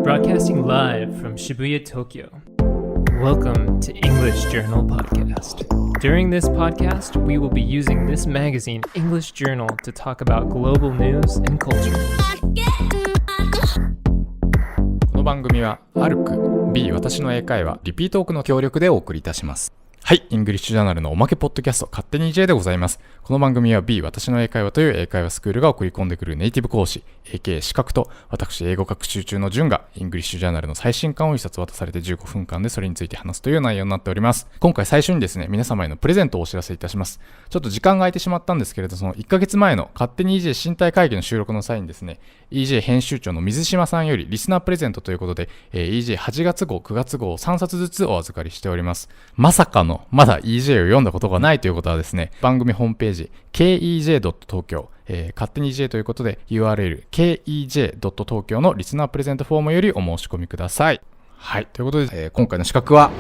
Broadcasting live from Shibuya, Tokyo. Welcome to English Journal Podcast. During this podcast, we will be using this magazine, English Journal, to talk about global news and culture. この番組は、アルク B 私の英会話リピートークの協力でお送りいたします。はい、イングリッシュジャーナルのおまけポッドキャスト勝手に EJ でございます。この番組は B 私の英会話という英会話スクールが送り込んでくるネイティブ講師 AK 資格と私英語学習中のジュンがイングリッシュジャーナルの最新刊を一冊渡されて15分間でそれについて話すという内容になっております。今回最初にですね、皆様へのプレゼントをお知らせいたします。ちょっと時間が空いてしまったんですけれど、その1ヶ月前の勝手に EJ 身体会議の収録の際にですね、EJ 編集長の水島さんよりリスナープレゼントということで、EJ8 月号9月号3冊ずつお預かりしております。まさかのまだ EJ を読んだことがないということはですね、番組ホームページ kej.tokyo、勝手に EJ ということで URL kej.tokyo のリスナープレゼントフォームよりお申し込みください。はい、ということで、今回の資格は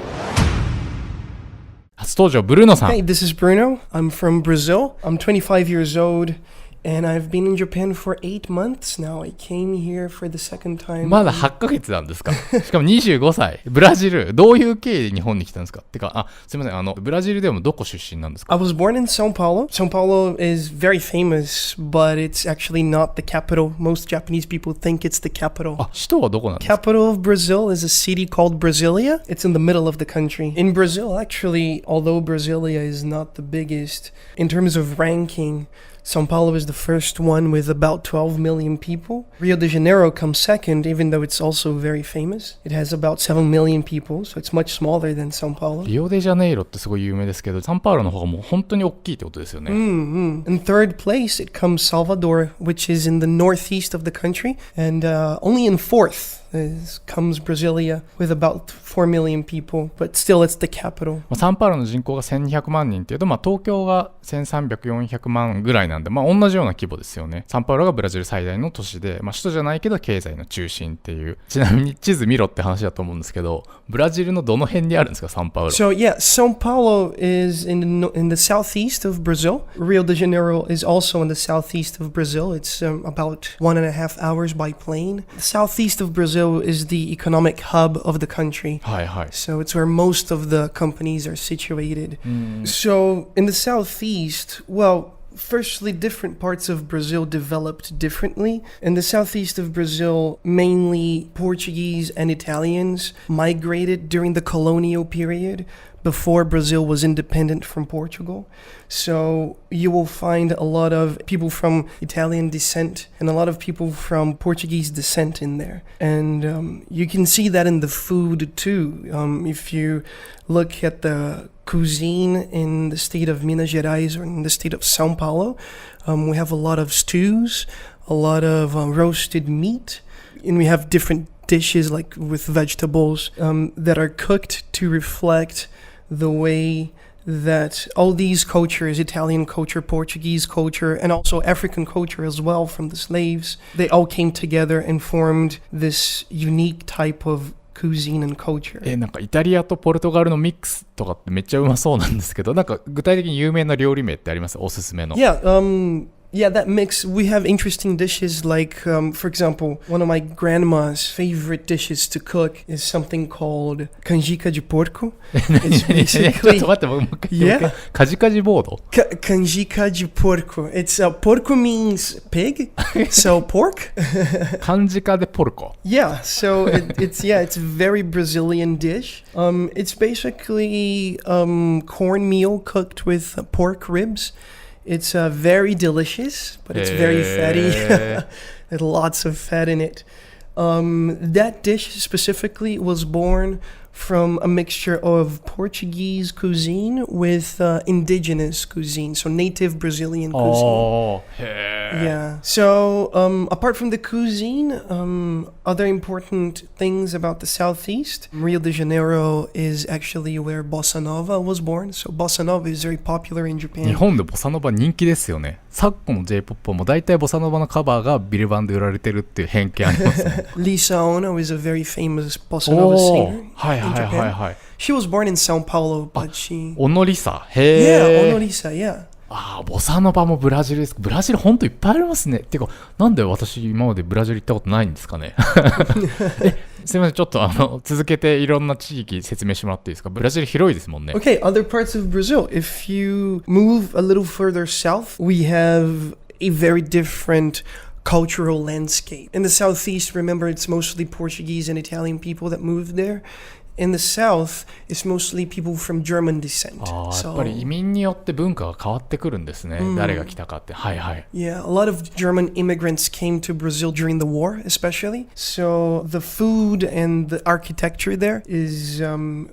初登場ブルーノさん。Hey, this is Bruno. I'm from Brazil. I'm 25 years old.And I've been in Japan for 8 months now. I came here for the second time. まだ8ヶ月なんですか。しかも25歳。ブラジル。どういう経緯で日本に来たんですか。てか、すみません。ブラジルでもどこ出身なんですか。 I was born in São Paulo. São Paulo is very famous, but it's actually not the capital. Most Japanese people think it's the capital. 首都はどこなんですか。 Capital of Brazil is a city called Brasilia. It's in the middle of the country. In Brazil, actually, although Brasilia is not the biggest, in terms of ranking,São Paulo is the first one with about 12 million people. Rio de Janeiro comes second, even though it's also very famous. It has about 7 million people, so it's much smaller than São Paulo. リオデジャネイロってすごい有名ですけど、サンパウロの方がもう本当に大きいってことですよね。In third place, it comes Salvador, which is in the northeast of the country. And only in fourth.comes Brasilia with about 4 million people, but still it's the capital. サンパウロの人口が1200万人っていうと、東京が1300、400万ぐらいなんで、同じような規模ですよね。サンパウロがブラジル最大の都市で、首都じゃないけど経済の中心っていう。ちなみに地図見ろって話だと思うんですけど、ブラジルのどの辺にあるんですか、サンパウロ。So yeah, São Paulo is in the southeast of Brazil. Rio de Janeiro is also in the southeast of Brazil. It's about 1.5 hours by plane. The southeast of Brazil.is the economic hub of the country. So it's where most of the companies are situated. So in the southeast, well, firstly, different parts of Brazil developed differently. In the southeast of Brazil, mainly Portuguese and Italians migrated during the colonial period before Brazil was independent from Portugal. So you will find a lot of people from Italian descent and a lot of people from Portuguese descent in there. And you can see that in the food too. If you look at the cuisine in the state of Minas Gerais or in the state of São Paulo, we have a lot of stews, a lot of roasted meat, and we have different dishes like with vegetables that are cooked to reflect the way that all these cultures, Italian culture, Portuguese culture, and also African culture as well from the slaves, they all came together and formed this unique type of cuisine and culture. なんかイタリアとポルトガルのミックスとかってめっちゃうまそうなんですけど、なんか具体的に有名な料理名ってあります？おすすめの。Yeah, that mix, we have interesting dishes like, for example, one of my grandma's favorite dishes to cook is something called canjica de porco. It's basically... ちょっと待って、もう一回言って。カジカジボード？Canjica de porco. It's, porco means pig, so pork. カンジカでポルコ。Yeah, so it's a very Brazilian dish. It's basically cornmeal cooked with pork ribs.It's very delicious, but it's very fatty. There's lots of fat in it. That dish specifically was born from a mixture of Portuguese cuisine with indigenous cuisine, so native Brazilian cuisine. Yeah. So apart from the cuisine, other important things about the southeast, Rio de Janeiro is actually where Bossa Nova was born. So Bossa Nova is very popular in Japan. 日本でボサノバ人気ですよね。昨今の J-POP も大体ボサノバのカバーがビルバンで売られてるっていう偏見ありますね。Lisa Ono is a very famous Bossa Nova singer in Japan. She was born in São Paulo, but she... 小野リサ。へー。Yeah, 小野リサ、yeah. ボサノバもブラジルです。ブラジルほんといっぱいありますね。てか、なんで私今までブラジル行ったことないんですかね。すみません、ちょっと続けていろんな地域説明してもらっていいですか？ブラジル広いですもんね。Okay, other parts of Brazil. If you move a little further south, we have a very different cultural landscape. In the southeast, remember, it's mostly Portuguese and Italian people that moved there. In the south, it's mostly people from German descent. やっぱり移民によって文化が変わってくるんですね。誰が来たかって。はいはい。Yeah, a lot of German immigrants came to Brazil during the war, especially. So the food and the architecture there is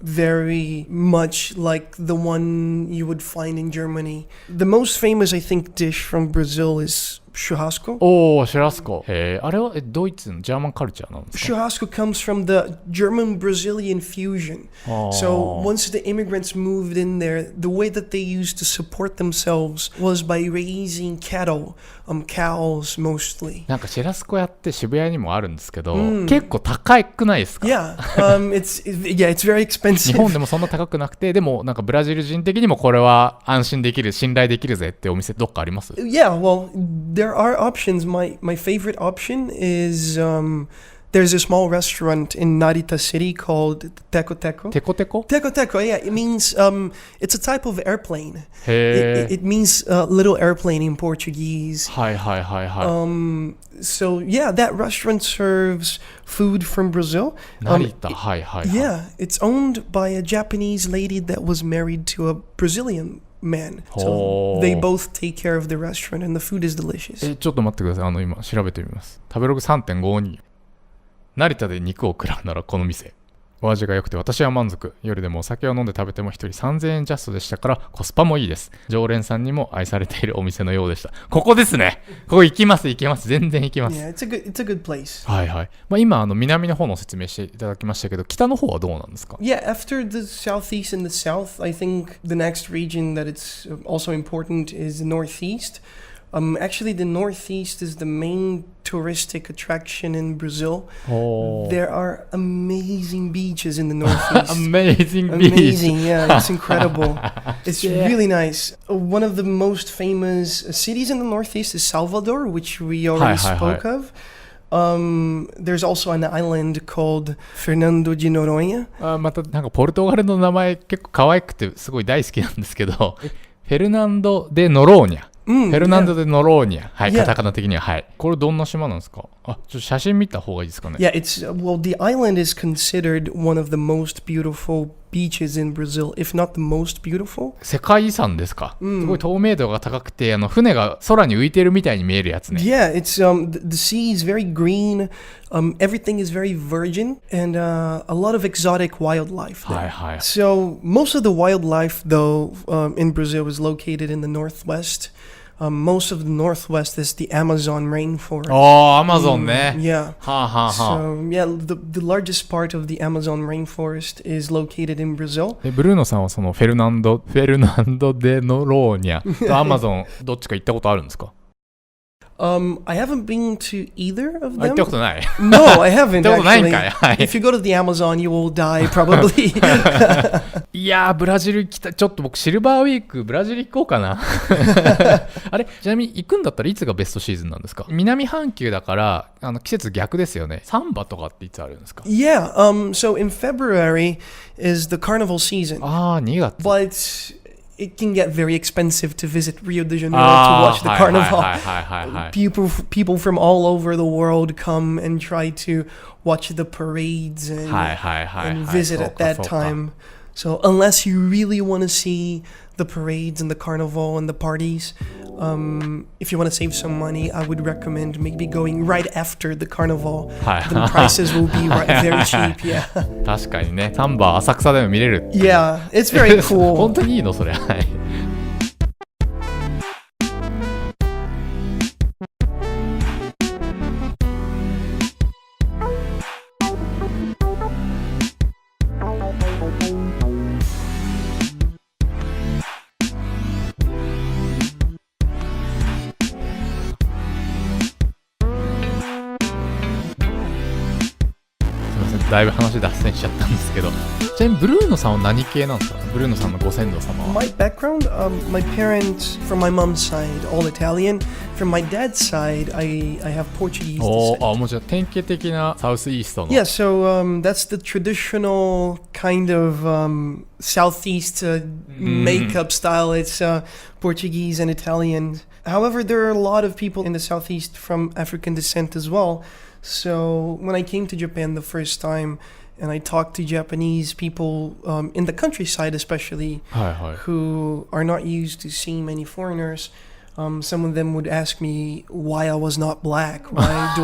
very much like the one you would find in Germany. The most famous, I think, dish from Brazil is churrasco. シュラスコ。あれはドイツのジャーマンカルチャーなんですか？ Churrasco comes from the German-Brazilian fusion. So once the immigrants moved in there, the way that they used to support themselves was by raising cattle, cows mostly. なんかシュラスコ屋って渋谷にもあるんですけど、結構高くないですか？ Yeah, it's very 日 expensive. 本でもそんな高くなくて、でもなんかブラジル人的にもこれは安心できる、信頼できるぜってお店どっかあります？ Yeah, well, there are options. My favorite option is there's a small restaurant in Narita City called Teco Teco. テコテコ？ Teco Teco, yeah, it means it's a type of airplane. へ It means little airplane in Portuguese. はいはいはいはい。 So yeah, that restaurant serves food from Brazil. 成田、はいはいはい。Yeah, it's owned by a Japanese lady that was married to a Brazilian man. So they both take care of the restaurant and the food is delicious. ちょっと待ってください。今調べてみます。食べログ 3.52。成田で肉を食らうならこの店。お味が良くて私は満足。夜でもお酒を飲んで食べても一人3000円ジャストでしたからコスパもいいです。常連さんにも愛されているお店のようでした。ここですね。ここ行きます。全然行きます。Yeah, it's a good place. はいはい。今南の方の説明していただきましたけど、北の方はどうなんですか？ Yeah, after the southeast and the south, I think the next region that it's also important is the northeast. Actually, the northeast is the main touristic attraction in Brazil. There are amazing beaches in the northeast. Amazing beach. Amazing, yeah, it's incredible. It's really nice. One of the most famous cities in the northeast is Salvador, which we already spoke of. There's also an island called Fernando de Noronha. またなんかポルトガルの名前結構可愛くてすごい大好きなんですけど、フェルナンド・デ・ノローニャ。フェルナンド・デ・ノローニャ。はい、カタカナ的には。はい。これどんな島なんですか？ちょっと写真見た方がいいですかね。Yeah, the island is considered one of the most beautiful beaches in Brazil, if not the most beautiful. 世界遺産ですか？すごい透明度が高くて、船が空に浮いてるみたいに見えるやつね。Yeah, it's the sea is very green. Everything is very virgin and a lot of exotic wildlife there. はいはい。 So most of the wildlife, though, in Brazil is located in the northwest. Most of the northwest is the Amazon rainforest. アマゾンね。Yeah. はあはあはあ。 So yeah, the largest part of the Amazon rainforest is located in Brazil. ブルーノさんはそのフェルナンド・デ・ノローニャとアマゾンどっちか行ったことあるんですか？ I haven't been to either of 行っ them. たことない。No, I haven't 行ったことないん actually. かい。はい。 If you go to the Amazon, you will die probably. いやー、ブラジル来た。ちょっと僕シルバーウィークブラジル行こうかな。あれ、ちなみに行くんだったらいつがベストシーズンなんですか？南半球だから季節逆ですよね。サンバとかっていつあるんですか？ Yeah, so in February is the carnival season. 2月。 But it can get very expensive to visit Rio de Janeiro to watch the carnival. はいはいはいはい。 People from all over the world come and try to watch the parades and, はいはいはいはい。 and visit そう at か that そうか。 time. So unless you really want to see the parades and the carnival and the parties, if you want to save some money, I would recommend maybe going right after the carnival. はい。 The prices will be very cheap, yeah. 確かにね。サンバ浅草でも見れる。Yeah, it's very 本 cool. 当にいいのそれ。はい。だいぶ話脱線しちゃったんですけど、ちなみにブルーノさんは何系なんですか？ブルーノさんのご先祖様は。 My background, my parents from my mom's side, all Italian. From my dad's side, I have Portuguese もうじゃあ典型的なサウスイーストの。Yeah, so that's the traditional kind of southeast makeup style. It's Portuguese and Italian. However, there are a lot of people in the southeast from African descent as well. So when I came to Japan the first time and I talked to Japanese people in the countryside especially, who are not used to seeing many foreigners, some of them would ask me why I was not black. Why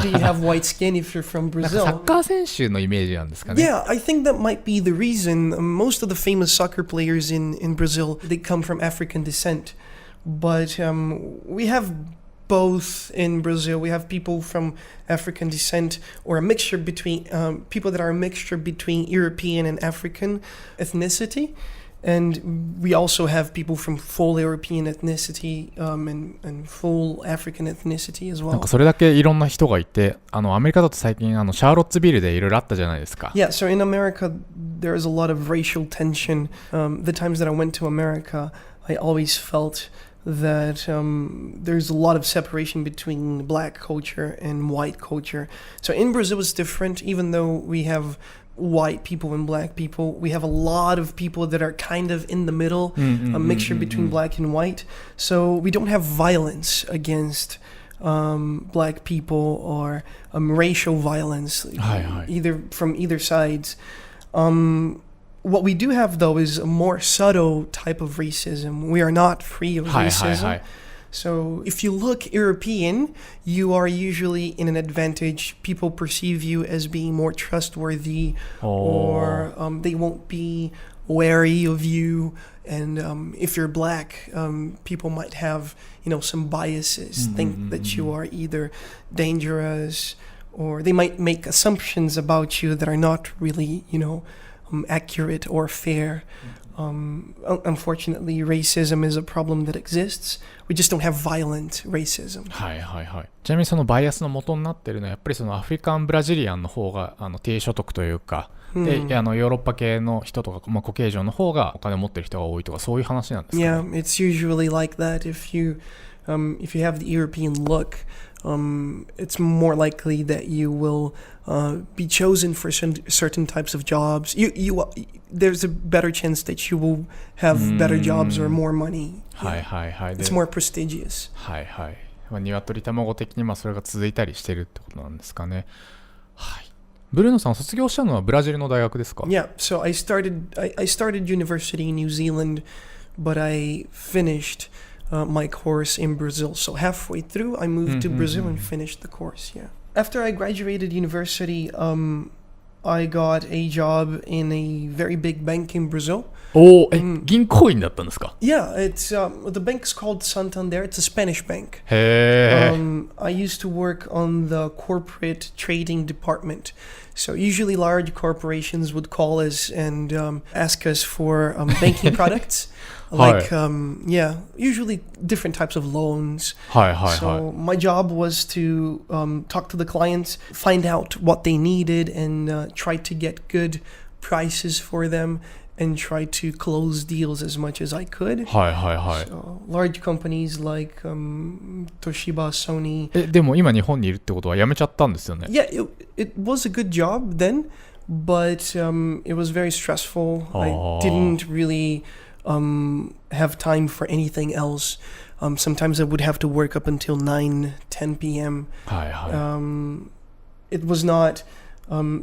do you have white skin if you're from なんかサ Brazil? ッカー選手のイメージなんですかね。 Yeah, I think that might be the reason. Most of the famous soccer players in Brazil, they come from African descent. But we have both in Brazil. We have people from African descent or a mixture between people that are a mixture between European and African ethnicity. And we also have people from full European ethnicity and full African ethnicity as なん well. かそれだけいろんな人がいて、アメリカだと最近シャーロッツビルでいろいろあったじゃないですか。 Yeah, so in America, there's a lot of racial tension. The times that I went to America, I always felt that there's a lot of separation between black culture and white culture. So in Brazil, it's different. Even though we have white people and black people, we have a lot of people that are kind of in the middle, a mixture between black and white. So we don't have violence against black people or racial violence, either from either sides. What we do have, though, is a more subtle type of racism. We are not free of racism. So if you look European, you are usually in an advantage. People perceive you as being more trustworthy, or they won't be wary of you. And if you're black, people might have, some biases, think that you are either dangerous, or they might make assumptions about you that are not really, accurate or fair. Unfortunately, racism is a problem that exists. We just don't have violent racism. はいはいはい。ちなみにそのバイアスの元になっているのはやっぱりそのアフリカンブラジリアンの方が低所得というか、でヨーロッパ系の人とか、コケージョンの方がお金を持ってる人が多いとかそういう話なんですかね。Yeah, it's usually like that. If you have the European look, it's more likely that you will be chosen for certain types of jobs. There's a better chance that you will have better jobs or more money. はいはいはい。It's more prestigious. はいはい。鶏卵的にそれが続いたりしてるってことなんですかね。はい。ブルーノさん卒業したのはブラジルの大学ですか？ Yeah, so I started university in New Zealand, but I finished my course in Brazil. So halfway through, I moved to Brazil and finished the course, yeah. After I graduated university, I got a job in a very big bank in Brazil. 銀行員だったんですか？ Yeah, it's the bank's called Santander. It's a Spanish bank. へ I used to work on the corporate trading department. So usually large corporations would call us and ask us for banking products. Like, usually different types of loans. So my job was to talk to the clients, find out what they needed, and try to get good prices for them, and try to close deals as much as I could. So large companies like Toshiba, Sony. でも今日本にいるってことは辞めちゃったんですよね。 Yeah, it was a good job then, but it was very stressful. I didn't really have time for anything else. Sometimes I would have to work up until 9, 10 p.m. It was not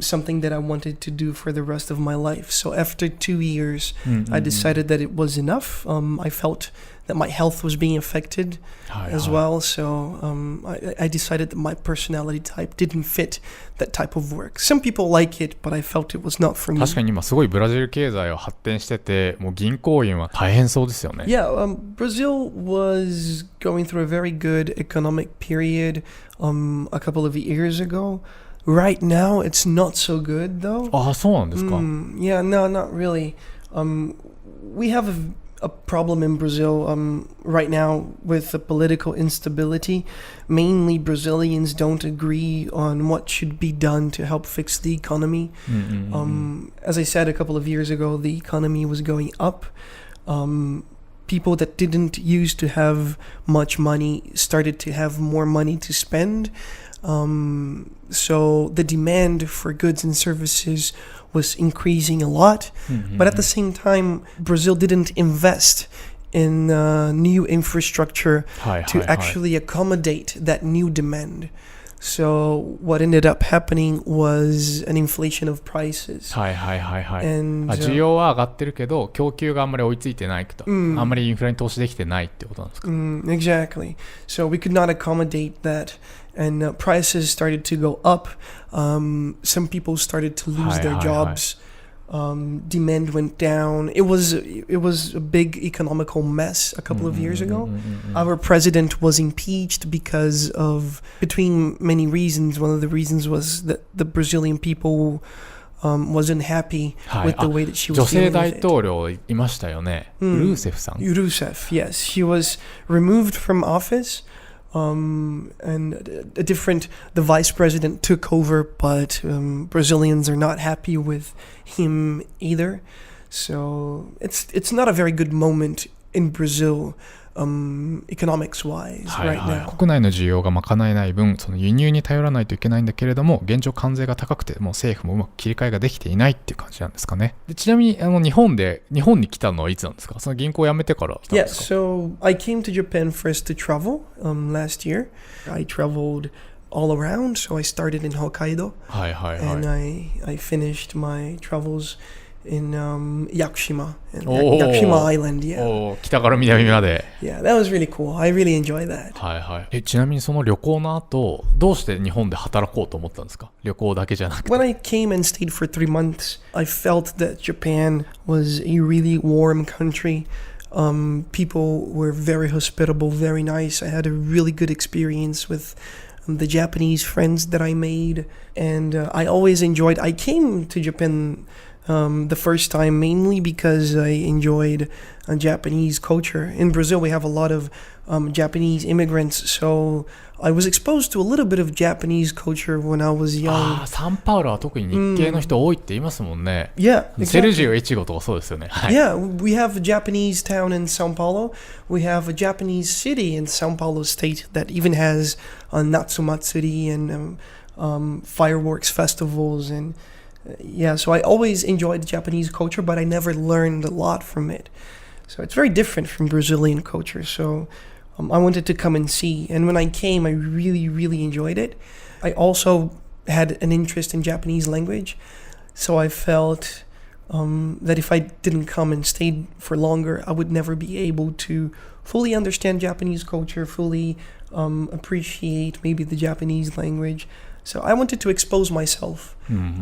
something that I wanted to do for the rest of my life. So after 2 years, I decided that it was enough. I felt that my health was being affected as well. So I decided that my personality type didn't fit that type of work. Some people like it, but I felt it was not for me. 確かに今すごいブラジル経済は発展してて、もう銀行員は大変そうですよね。Yeah, Brazil was going through a very good economic period a couple of years ago. Right now, it's not so good, though. そうなんですか。Yeah, no, not really. We have a problem in Brazil right now with the political instability. Mainly Brazilians don't agree on what should be done to help fix the economy. As I said a couple of years ago, the economy was going up. People that didn't used to have much money started to have more money to spend. So the demand for goods and services was increasing a lot. But at the same time, Brazil didn't invest in new infrastructure to actually accommodate that new demand. So what ended up happening was an inflation of prices. はいはいはいはい。And, 需要は上がってるけど供給があんまり追いついてないと、あんまりインフラに投資できてないってことなんですか。Exactly. So we could not accommodate that, and prices started to go up. Some people started to lose their jobs. Demand went down. It was a big economical mess a couple of years ago. Our president was impeached because of, between many reasons, one of the reasons was that the Brazilian people wasn't happy with the way that she was 女性 dealing 大 with it. 統領いましたよね。ルーセフさん。Rousseff, yes. He was removed from office. And the vice president took over, but Brazilians are not happy with him either. So it's not a very good moment in Brazil, economics wise right now. 国内の需要が賄えない分、その輸入に頼らないといけないんだけれども、現状関税が高くて、もう政府もうまく切り替えができていないっていう感じなんですかね。でちなみに日本に来たのはいつなんですか。その銀行を辞めてから来たんですか。Yeah, so I came to Japan first to travel last year. I traveled all around, so I started in Hokkaido, and I finished my travels in Yakushima, Yakushima Island. Yeah. 北から南まで。Yeah, that was really cool. I really enjoyed that. ちなみにその旅行の後、どうして日本で働こうと思ったんですか。旅行だけじゃなくて。When I came and stayed for 3 months, I felt that Japan was a really warm country. People were very hospitable, very nice. I had a really good experience with the Japanese friends that I made, and I always enjoyed. I came to Japan the first time mainly because I enjoyed Japanese culture. In Brazil, we have a lot of Japanese immigrants, so I was exposed to a little bit of Japanese culture when I was young. サンパウロは特に日系の人多いって言いますもんね。Yeah, exactly. セルジオ越後とかそうですよね。Yeah, we have a Japanese town in Sao Paulo. We have a Japanese city in Sao Paulo state that even has Natsumatsuri and fireworks festivals. And yeah, so I always enjoyed Japanese culture, but I never learned a lot from it. So it's very different from Brazilian culture. So I wanted to come and see. And when I came, I really, really enjoyed it. I also had an interest in Japanese language. So I felt that if I didn't come and stayed for longer, I would never be able to fully understand Japanese culture, fully appreciate maybe the Japanese language. So I wanted to expose myself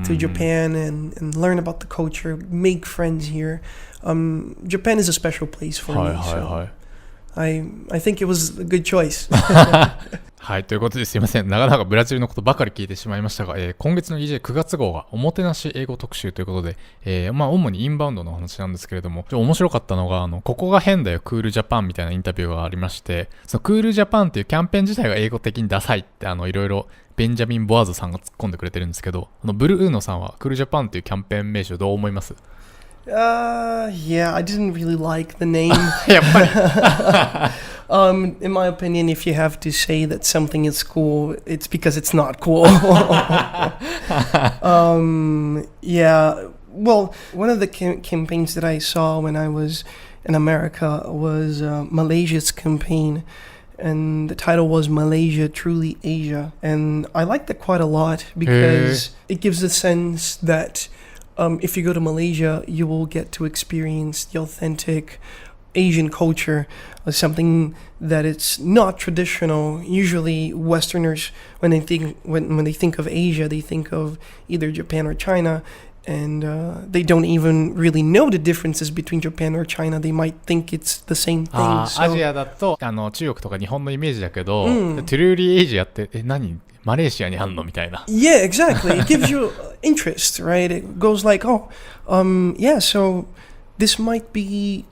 to Japan and learn about the culture, make friends here. Japan is a special place for me. So I think it was a good choice. はい、ということですいません。長々ブラジルのことばかり聞いてしまいましたが、今月の EJ9 月号がおもてなし英語特集ということで、主にインバウンドの話なんですけれども、面白かったのが、ここが変だよ、クールジャパンみたいなインタビューがありまして、そのクールジャパンっていうキャンペーン自体が英語的にダサいっていろいろベンジャミン・ボアーズさんが突っ込んでくれてるんですけど、ブルーノさんはクールジャパンっていうキャンペーン名称どう思います？ Yeah, I didn't really like the name. やっぱりin my opinion, if you have to say that something is cool, it's because it's not cool. Yeah, well, one of the campaigns that I saw when I was in America was Malaysia's campaign. And the title was Malaysia Truly Asia. And I liked that quite a lot because it gives the sense that if you go to Malaysia, you will get to experience the authentic Asian culture, something that it's not traditional. Usually Westerners, when they think of Asia, they think of either Japan or China. And they don't even really know the differences between Japan or China. They might think it's the same thing. アジアだと中国とか日本のイメージだけど、トゥルーリーエイジアって何マレーシアにあんのみたいな。Yeah, exactly. It gives you interest, right? It goes like, yeah, so this might be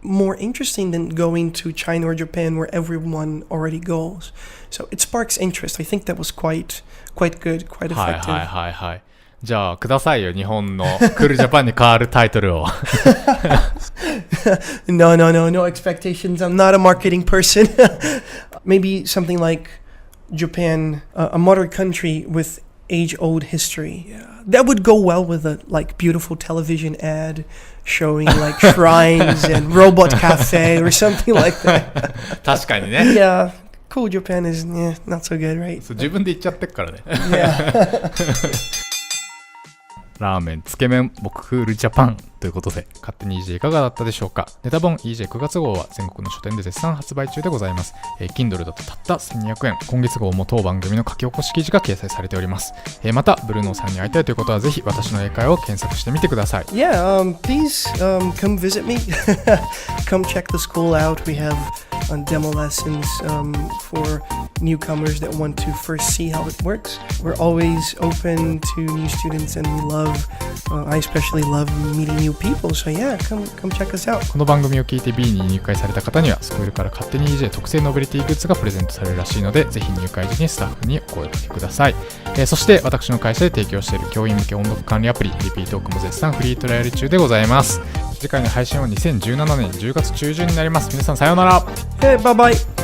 more interesting than going to China or Japan where everyone already goes. So it sparks interest. I think that was quite good, quite effective. はいはいはいはい。じゃあくださいよ、日本のクールジャパンに変わるタイトルを。No expectations. I'm not a marketing person. Maybe something like Japan, a modern country with age-old history. That would go well with a like beautiful television ad showing like shrines and robot cafe or something like that. 確かにね。Yeah, cool Japan is not so good, right? そう自分で言っちゃってっからね。Yeah. ラーメン、つけ麺、僕クールジャパンということで、勝手に EJ いかがだったでしょうか。ネタ本 EJ9 月号は全国の書店で絶賛発売中でございます。Kindle だとたった1200円。今月号も当番組の書き起こし記事が掲載されております。また、ブルーノーさんに会いたいということは、ぜひ私の英会話を検索してみてください。Yeah, please come visit me. Come check the school out. We have demo lessons for newcomers that want to first see how it works. We're always open to new students and we I especially love meeting new people. So yeah, come check us out. この番組を聞いて B に入会された方にはスクールから勝手に EJ 特製ノベリティグッズがプレゼントされるらしいので、ぜひ入会時にスタッフにお声掛けください。そして私の会社で提供している教員向け音読管理アプリRepeaTalkも絶賛フリートライアル中でございます。次回の配信は2017年10月中旬になります。皆さんさようなら。Hey, bye bye.